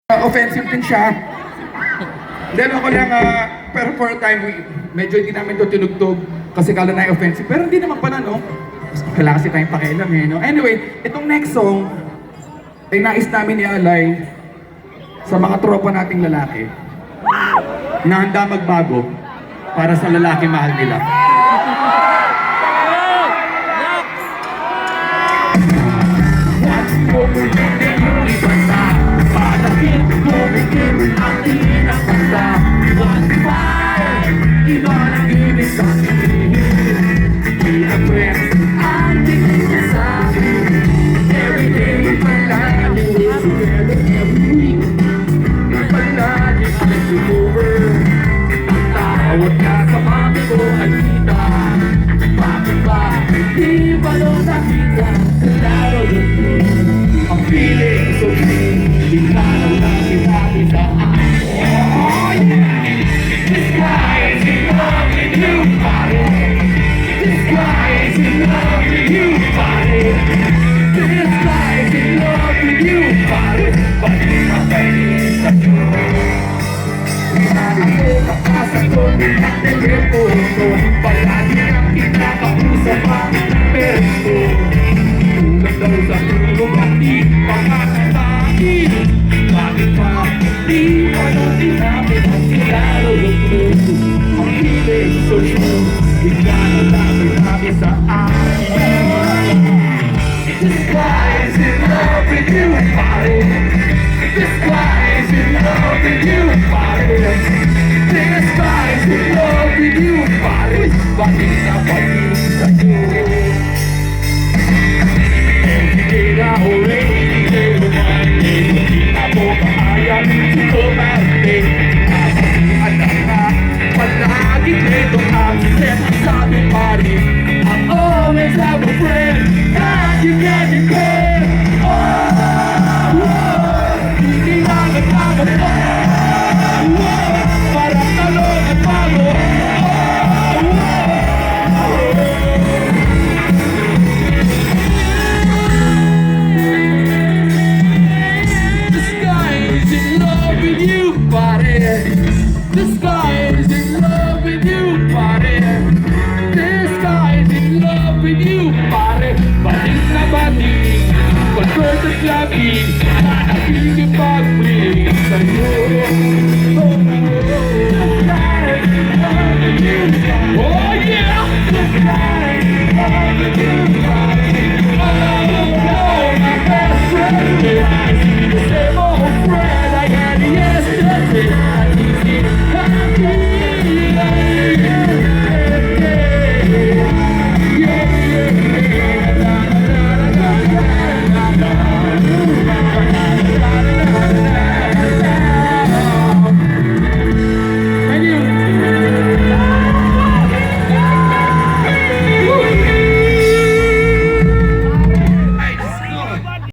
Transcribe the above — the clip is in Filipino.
Offensive din siya. Then ako lang, pero for a time, medyo hindi namin ito tinugtog kasi kala na offensive. Pero hindi naman pala, no? Kailangan kasi tayong pakialam eh, no? Anyway, itong next song ay nais namin i-alay sa mga tropa nating lalaki na handa magbago para sa lalaki mahal nila. Tawag ka sa mami ko ay kita. Bakit ba di ba nung nakita? Klaro yun ang feeling so true. Di ka lang na sinabi sa akin. Oh yeah! This guy is in love with you, buddy. This guy is in love with you, buddy. This guy is in love with you, buddy. But he's not ready to do. Sasagot at telepono, palagi ang kinakausap ang perso. Tulad daw sa tulog at di makakatakin. Bakit ba di pa nung sinabi ang silalo yung puso? Ang feeling so true, bigla na lang sinabi sa akin. This guy is in love with you, buddy. This guy is in love with you, buddy. This guy is in love with you, buddy. But he's not what he's to do. Every day na already, every day na mo kaya to go back.